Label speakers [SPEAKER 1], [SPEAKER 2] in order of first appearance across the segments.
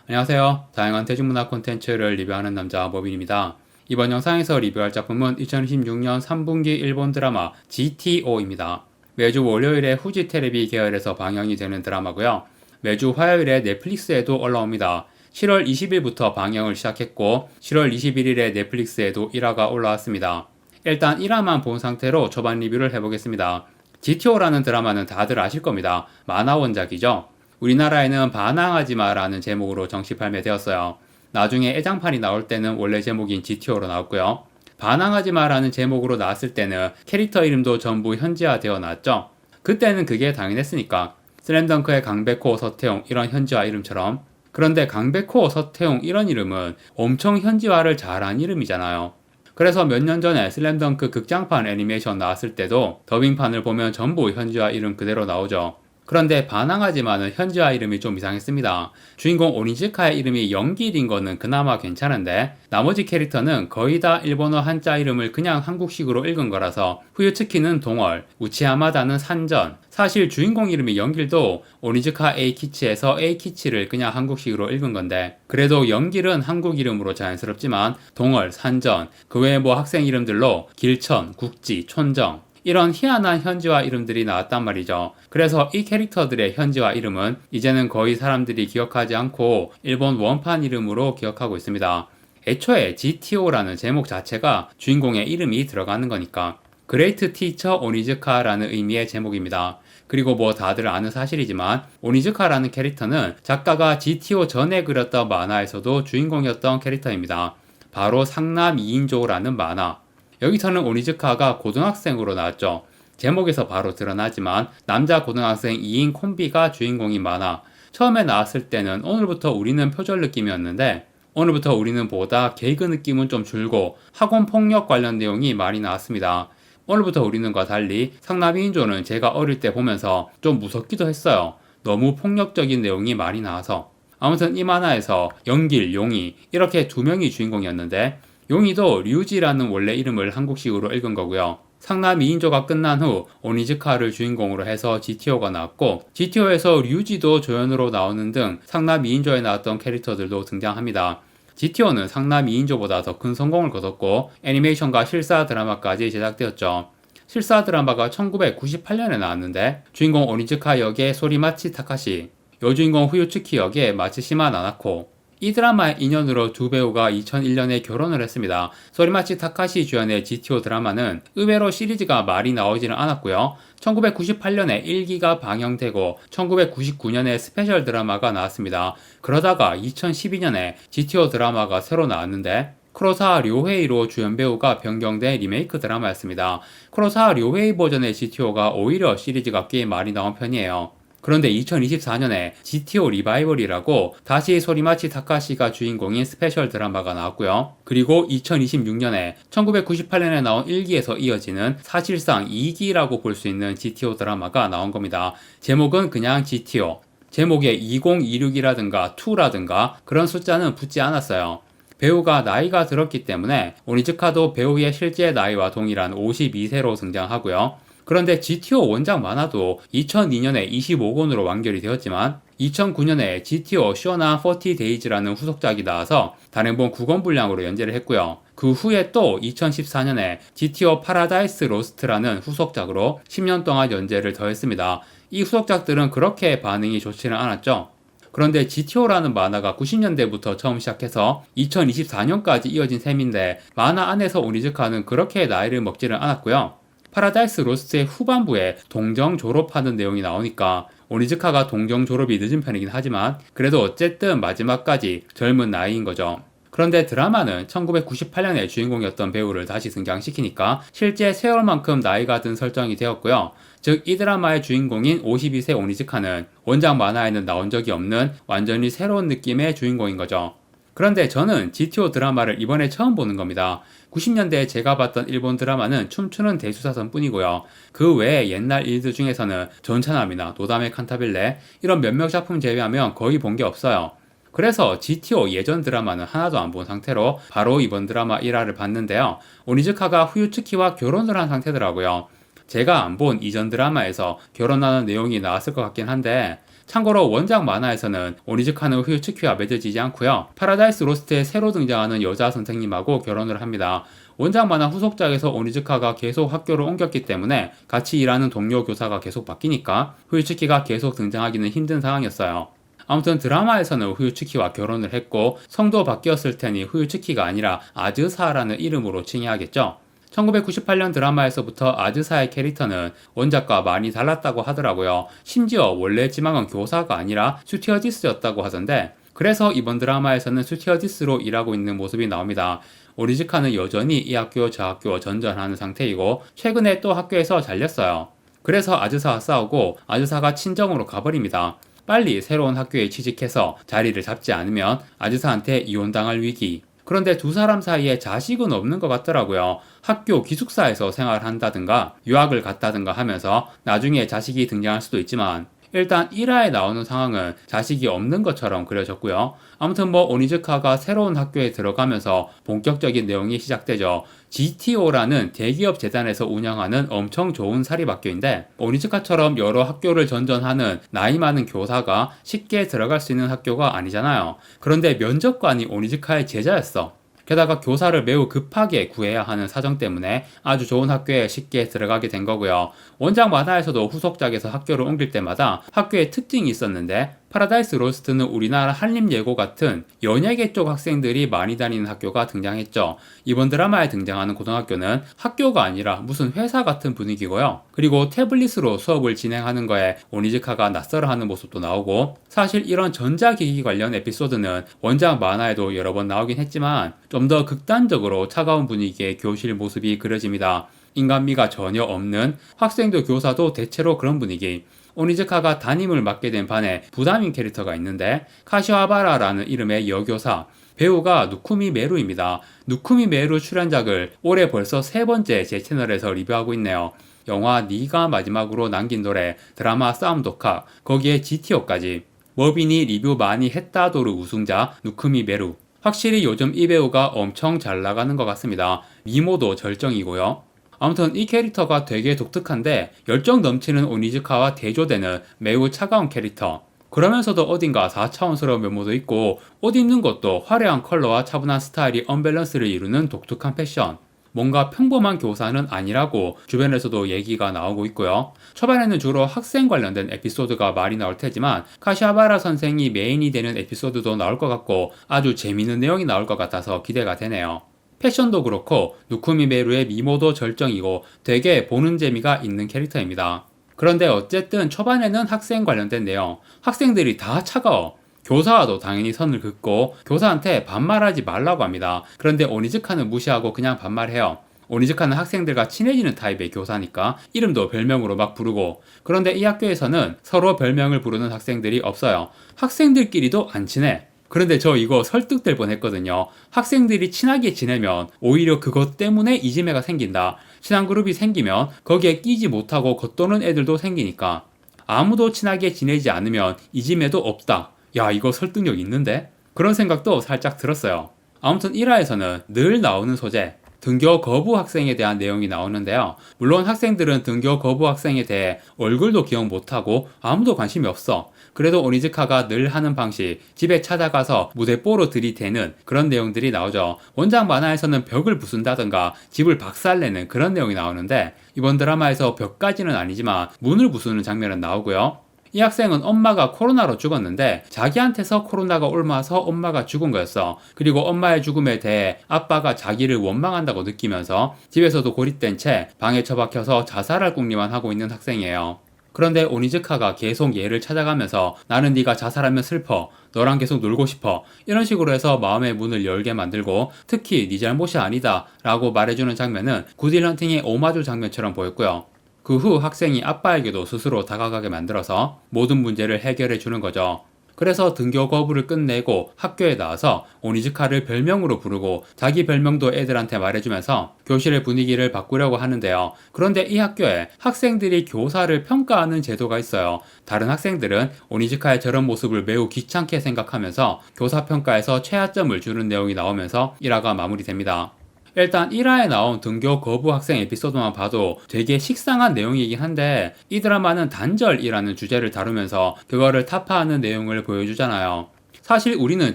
[SPEAKER 1] 안녕하세요. 다양한 대중문화 콘텐츠를 리뷰하는 남자 모빈입니다. 이번 영상에서 리뷰할 작품은 2026년 3분기 일본 드라마 GTO입니다. 매주 월요일에 후지 테레비 계열에서 방영이 되는 드라마고요. 매주 화요일에 넷플릭스에도 올라옵니다. 7월 20일부터 방영을 시작했고 7월 21일에 넷플릭스에도 1화가 올라왔습니다. 일단 1화만 본 상태로 초반 리뷰를 해보겠습니다. GTO라는 드라마는 다들 아실 겁니다. 만화 원작이죠. 우리나라에는 반항하지마라는 제목으로 정식 발매되었어요. 나중에 애장판이 나올 때는 원래 제목인 GTO로 나왔고요. 반항하지마라는 제목으로 나왔을 때는 캐릭터 이름도 전부 현지화되어 나왔죠. 그때는 그게 당연했으니까. 슬램덩크의 강백호, 서태웅 이런 현지화 이름처럼. 그런데 강백호, 서태웅 이런 이름은 엄청 현지화를 잘한 이름이잖아요. 그래서 몇 년 전에 슬램덩크 극장판 애니메이션 나왔을 때도 더빙판을 보면 전부 현지화 이름 그대로 나오죠. 그런데 반항하지만은 현지화 이름이 좀 이상했습니다. 주인공 오니즈카의 이름이 영길인 거는 그나마 괜찮은데 나머지 캐릭터는 거의 다 일본어 한자 이름을 그냥 한국식으로 읽은 거라서 후유츠키는 동월, 우치야마다는 산전, 사실 주인공 이름이 영길도 오니즈카 에이키치에서 에이키치를 그냥 한국식으로 읽은 건데 그래도 영길은 한국 이름으로 자연스럽지만 동월, 산전, 그 외에 뭐 학생 이름들로 길천, 국지, 촌정 이런 희한한 현지화 이름들이 나왔단 말이죠. 그래서 이 캐릭터들의 현지화 이름은 이제는 거의 사람들이 기억하지 않고 일본 원판 이름으로 기억하고 있습니다. 애초에 GTO라는 제목 자체가 주인공의 이름이 들어가는 거니까. 그레이트 티처 오니즈카라는 의미의 제목입니다. 그리고 뭐 다들 아는 사실이지만 오니즈카라는 캐릭터는 작가가 GTO 전에 그렸던 만화에서도 주인공이었던 캐릭터입니다. 바로 상남 2인조라는 만화. 여기서는 오니즈카가 고등학생으로 나왔죠. 제목에서 바로 드러나지만 남자 고등학생 2인 콤비가 주인공인 만화. 처음에 나왔을 때는 오늘부터 우리는 표절 느낌이었는데 오늘부터 우리는 보다 개그 느낌은 좀 줄고 학원 폭력 관련 내용이 많이 나왔습니다. 오늘부터 우리는과 달리 상남 2인조는 제가 어릴 때 보면서 좀 무섭기도 했어요. 너무 폭력적인 내용이 많이 나와서. 아무튼 이 만화에서 영길, 용이 이렇게 두 명이 주인공이었는데 용이도 류지라는 원래 이름을 한국식으로 읽은 거고요. 상남 2인조가 끝난 후 오니즈카를 주인공으로 해서 GTO가 나왔고 GTO에서 류지도 조연으로 나오는 등 상남 2인조에 나왔던 캐릭터들도 등장합니다. GTO는 상남 2인조보다 더 큰 성공을 거뒀고 애니메이션과 실사 드라마까지 제작되었죠. 실사 드라마가 1998년에 나왔는데 주인공 오니즈카 역의 소리마치 타카시, 여주인공 후유츠키 역의 마츠시마 나나코, 이 드라마의 인연으로 두 배우가 2001년에 결혼을 했습니다. 소리마치 타카시 주연의 GTO 드라마는 의외로 시리즈가 많이 나오지는 않았고요. 1998년에 1기가 방영되고 1999년에 스페셜 드라마가 나왔습니다. 그러다가 2012년에 GTO 드라마가 새로 나왔는데 크로사 료헤이로 주연 배우가 변경된 리메이크 드라마였습니다. 크로사 료헤이 버전의 GTO가 오히려 시리즈가 꽤 많이 나온 편이에요. 그런데 2024년에 GTO 리바이벌이라고 다시 소리마치 타카시가 주인공인 스페셜 드라마가 나왔고요. 그리고 2026년에 1998년에 나온 1기에서 이어지는 사실상 2기라고 볼 수 있는 GTO 드라마가 나온 겁니다. 제목은 그냥 GTO. 제목에 2026이라든가 2라든가 그런 숫자는 붙지 않았어요. 배우가 나이가 들었기 때문에 오니즈카도 배우의 실제 나이와 동일한 52세로 등장하고요. 그런데 GTO 원작 만화도 2002년에 25권으로 완결이 되었지만 2009년에 GTO 시원한 40days라는 후속작이 나와서 단행본 9권 분량으로 연재를 했고요. 그 후에 또 2014년에 GTO 파라다이스 로스트라는 후속작으로 10년 동안 연재를 더했습니다. 이 후속작들은 그렇게 반응이 좋지는 않았죠. 그런데 GTO라는 만화가 90년대부터 처음 시작해서 2024년까지 이어진 셈인데 만화 안에서 오니즈카는 그렇게 나이를 먹지는 않았고요. 파라다이스 로스트의 후반부에 동정 졸업하는 내용이 나오니까 오니즈카가 동정 졸업이 늦은 편이긴 하지만 그래도 어쨌든 마지막까지 젊은 나이인 거죠. 그런데 드라마는 1998년에 주인공이었던 배우를 다시 등장시키니까 실제 세월만큼 나이가 든 설정이 되었고요. 즉 이 드라마의 주인공인 52세 오니즈카는 원작 만화에는 나온 적이 없는 완전히 새로운 느낌의 주인공인 거죠. 그런데 저는 GTO 드라마를 이번에 처음 보는 겁니다. 90년대에 제가 봤던 일본 드라마는 춤추는 대수사선 뿐이고요. 그 외에 옛날 일들 중에서는 전차남이나 노다메 칸타빌레 이런 몇몇 작품 제외하면 거의 본 게 없어요. 그래서 GTO 예전 드라마는 하나도 안 본 상태로 바로 이번 드라마 1화를 봤는데요. 오니즈카가 후유츠키와 결혼을 한 상태더라고요. 제가 안 본 이전 드라마에서 결혼하는 내용이 나왔을 것 같긴 한데 참고로 원작 만화에서는 오니즈카는 후유츠키와 맺어지지 않고요. 파라다이스 로스트에 새로 등장하는 여자 선생님하고 결혼을 합니다. 원작 만화 후속작에서 오니즈카가 계속 학교를 옮겼기 때문에 같이 일하는 동료 교사가 계속 바뀌니까 후유츠키가 계속 등장하기는 힘든 상황이었어요. 아무튼 드라마에서는 후유츠키와 결혼을 했고 성도 바뀌었을 테니 후유츠키가 아니라 아즈사라는 이름으로 칭해야겠죠. 1998년 드라마에서부터 아즈사의 캐릭터는 원작과 많이 달랐다고 하더라고요. 심지어 원래 지망은 교사가 아니라 스튜어디스였다고 하던데, 그래서 이번 드라마에서는 스튜어디스로 일하고 있는 모습이 나옵니다. 오니즈카는 여전히 이 학교 저 학교 전전하는 상태이고 최근에 또 학교에서 잘렸어요. 그래서 아즈사와 싸우고 아즈사가 친정으로 가버립니다. 빨리 새로운 학교에 취직해서 자리를 잡지 않으면 아즈사한테 이혼당할 위기. 그런데 두 사람 사이에 자식은 없는 것 같더라고요. 학교 기숙사에서 생활한다든가 유학을 갔다든가 하면서 나중에 자식이 등장할 수도 있지만 일단 1화에 나오는 상황은 자식이 없는 것처럼 그려졌고요. 아무튼 오니즈카가 새로운 학교에 들어가면서 본격적인 내용이 시작되죠. GTO라는 대기업 재단에서 운영하는 엄청 좋은 사립학교인데, 오니즈카처럼 여러 학교를 전전하는 나이 많은 교사가 쉽게 들어갈 수 있는 학교가 아니잖아요. 그런데 면접관이 오니즈카의 제자였어. 게다가 교사를 매우 급하게 구해야 하는 사정 때문에 아주 좋은 학교에 쉽게 들어가게 된 거고요. 원작 만화에서도 후속작에서 학교를 옮길 때마다 학교의 특징이 있었는데, 파라다이스 로스트는 우리나라 한림예고 같은 연예계 쪽 학생들이 많이 다니는 학교가 등장했죠. 이번 드라마에 등장하는 고등학교는 학교가 아니라 무슨 회사 같은 분위기고요. 그리고 태블릿으로 수업을 진행하는 거에 오니즈카가 낯설어하는 모습도 나오고, 사실 이런 전자기기 관련 에피소드는 원작 만화에도 여러 번 나오긴 했지만 좀 더 극단적으로 차가운 분위기의 교실 모습이 그려집니다. 인간미가 전혀 없는, 학생도 교사도 대체로 그런 분위기. 오니즈카가 담임을 맡게 된 반에 부담인 캐릭터가 있는데, 카시와바라라는 이름의 여교사, 배우가 누쿠미 메루입니다. 누쿠미 메루 출연작을 올해 벌써 3번째 제 채널에서 리뷰하고 있네요. 영화 네가 마지막으로 남긴 노래, 드라마 싸움 독학, 거기에 GTO까지. 머빈이 리뷰 많이 했다도르 우승자 누쿠미 메루. 확실히 요즘 이 배우가 엄청 잘 나가는 것 같습니다. 미모도 절정이고요. 아무튼 이 캐릭터가 되게 독특한데 열정 넘치는 오니즈카와 대조되는 매우 차가운 캐릭터. 그러면서도 어딘가 4차원스러운 면모도 있고 옷 입는 것도 화려한 컬러와 차분한 스타일이 언밸런스를 이루는 독특한 패션. 뭔가 평범한 교사는 아니라고 주변에서도 얘기가 나오고 있고요. 초반에는 주로 학생 관련된 에피소드가 많이 나올 테지만 카시하바라 선생이 메인이 되는 에피소드도 나올 것 같고 아주 재미있는 내용이 나올 것 같아서 기대가 되네요. 패션도 그렇고 누쿠미 메루의 미모도 절정이고 되게 보는 재미가 있는 캐릭터입니다. 그런데 어쨌든 초반에는 학생 관련된 내용, 학생들이 다 차가워. 교사와도 당연히 선을 긋고 교사한테 반말하지 말라고 합니다. 그런데 오니즈카는 무시하고 그냥 반말해요. 오니즈카는 학생들과 친해지는 타입의 교사니까 이름도 별명으로 막 부르고, 그런데 이 학교에서는 서로 별명을 부르는 학생들이 없어요. 학생들끼리도 안 친해. 그런데 저 이거 설득될 뻔했거든요. 학생들이 친하게 지내면 오히려 그것 때문에 이지매가 생긴다. 친한 그룹이 생기면 거기에 끼지 못하고 겉도는 애들도 생기니까. 아무도 친하게 지내지 않으면 이지매도 없다. 야, 이거 설득력 있는데? 그런 생각도 살짝 들었어요. 아무튼 1화에서는 늘 나오는 소재, 등교 거부 학생에 대한 내용이 나오는데요. 물론 학생들은 등교 거부 학생에 대해 얼굴도 기억 못하고 아무도 관심이 없어. 그래도 오니즈카가 늘 하는 방식, 집에 찾아가서 무대뽀로 들이대는 그런 내용들이 나오죠. 원작 만화에서는 벽을 부순다던가 집을 박살내는 그런 내용이 나오는데, 이번 드라마에서 벽까지는 아니지만 문을 부수는 장면은 나오고요. 이 학생은 엄마가 코로나로 죽었는데 자기한테서 코로나가 옮아서 엄마가 죽은 거였어. 그리고 엄마의 죽음에 대해 아빠가 자기를 원망한다고 느끼면서 집에서도 고립된 채 방에 처박혀서 자살할 궁리만 하고 있는 학생이에요. 그런데 오니즈카가 계속 얘를 찾아가면서 나는 네가 자살하면 슬퍼, 너랑 계속 놀고 싶어, 이런 식으로 해서 마음의 문을 열게 만들고, 특히 네 잘못이 아니다 라고 말해주는 장면은 굿윌 헌팅의 오마주 장면처럼 보였고요. 그 후 학생이 아빠에게도 스스로 다가가게 만들어서 모든 문제를 해결해 주는 거죠. 그래서 등교 거부를 끝내고 학교에 나와서 오니즈카를 별명으로 부르고 자기 별명도 애들한테 말해주면서 교실의 분위기를 바꾸려고 하는데요. 그런데 이 학교에 학생들이 교사를 평가하는 제도가 있어요. 다른 학생들은 오니즈카의 저런 모습을 매우 귀찮게 생각하면서 교사 평가에서 최하점을 주는 내용이 나오면서 1화가 마무리됩니다. 일단 1화에 나온 등교 거부 학생 에피소드만 봐도 되게 식상한 내용이긴 한데 이 드라마는 단절이라는 주제를 다루면서 그거를 타파하는 내용을 보여주잖아요. 사실 우리는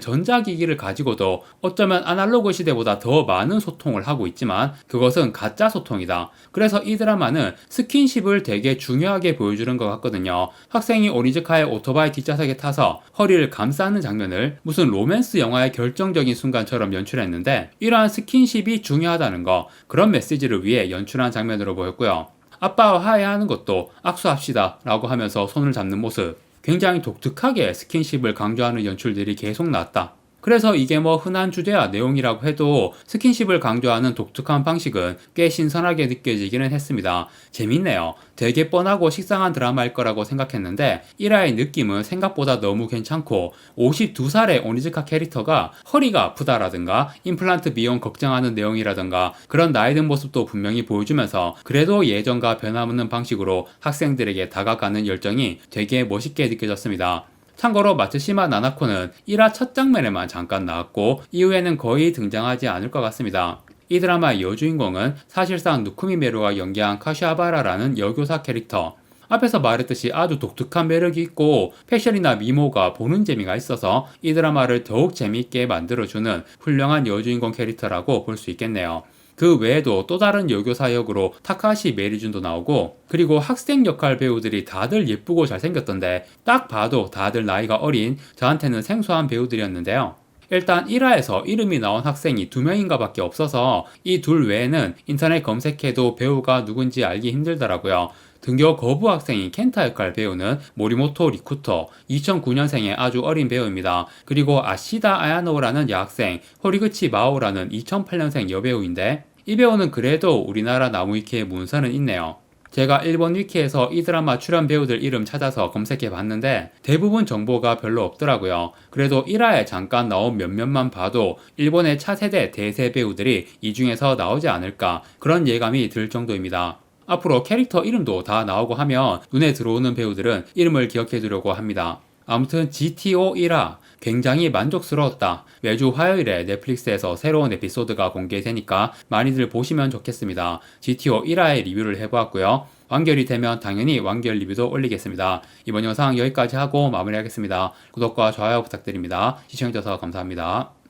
[SPEAKER 1] 전자기기를 가지고도 어쩌면 아날로그 시대보다 더 많은 소통을 하고 있지만 그것은 가짜 소통이다. 그래서 이 드라마는 스킨십을 되게 중요하게 보여주는 것 같거든요. 학생이 오니즈카의 오토바이 뒷좌석에 타서 허리를 감싸는 장면을 무슨 로맨스 영화의 결정적인 순간처럼 연출했는데 이러한 스킨십이 중요하다는 거, 그런 메시지를 위해 연출한 장면으로 보였고요. 아빠와 화해하는 것도 악수합시다 라고 하면서 손을 잡는 모습, 굉장히 독특하게 스킨십을 강조하는 연출들이 계속 나왔다. 그래서 이게 뭐 흔한 주제와 내용이라고 해도 스킨십을 강조하는 독특한 방식은 꽤 신선하게 느껴지기는 했습니다. 재밌네요. 되게 뻔하고 식상한 드라마일 거라고 생각했는데 1화의 느낌은 생각보다 너무 괜찮고 52살의 오니즈카 캐릭터가 허리가 아프다라든가 임플란트 비용 걱정하는 내용이라든가 그런 나이 든 모습도 분명히 보여주면서 그래도 예전과 변함없는 방식으로 학생들에게 다가가는 열정이 되게 멋있게 느껴졌습니다. 참고로 마츠시마 나나코는 1화 첫 장면에만 잠깐 나왔고 이후에는 거의 등장하지 않을 것 같습니다. 이 드라마의 여주인공은 사실상 누쿠미 메루가 연기한 카시아바라라는 여교사 캐릭터. 앞에서 말했듯이 아주 독특한 매력이 있고 패션이나 미모가 보는 재미가 있어서 이 드라마를 더욱 재미있게 만들어주는 훌륭한 여주인공 캐릭터라고 볼 수 있겠네요. 그 외에도 또 다른 여교사 역으로 타카시 메리준도 나오고 그리고 학생 역할 배우들이 다들 예쁘고 잘생겼던데 딱 봐도 다들 나이가 어린 저한테는 생소한 배우들이었는데요. 일단 1화에서 이름이 나온 학생이 2명인가 밖에 없어서 이 둘 외에는 인터넷 검색해도 배우가 누군지 알기 힘들더라고요. 등교 거부 학생인 켄타 역할 배우는 모리모토 리쿠토, 2009년생의 아주 어린 배우입니다. 그리고 아시다 아야노라는 여학생, 호리그치 마오라는 2008년생 여배우인데 이 배우는 그래도 우리나라 나무위키에 문서는 있네요. 제가 일본 위키에서 이 드라마 출연 배우들 이름 찾아서 검색해 봤는데 대부분 정보가 별로 없더라고요. 그래도 1화에 잠깐 나온 몇몇만 봐도 일본의 차세대 대세 배우들이 이 중에서 나오지 않을까 그런 예감이 들 정도입니다. 앞으로 캐릭터 이름도 다 나오고 하면 눈에 들어오는 배우들은 이름을 기억해 두려고 합니다. 아무튼 GTO 1화 굉장히 만족스러웠다. 매주 화요일에 넷플릭스에서 새로운 에피소드가 공개되니까 많이들 보시면 좋겠습니다. GTO 1화의 리뷰를 해보았고요. 완결이 되면 당연히 완결 리뷰도 올리겠습니다. 이번 영상 여기까지 하고 마무리하겠습니다. 구독과 좋아요 부탁드립니다. 시청해주셔서 감사합니다.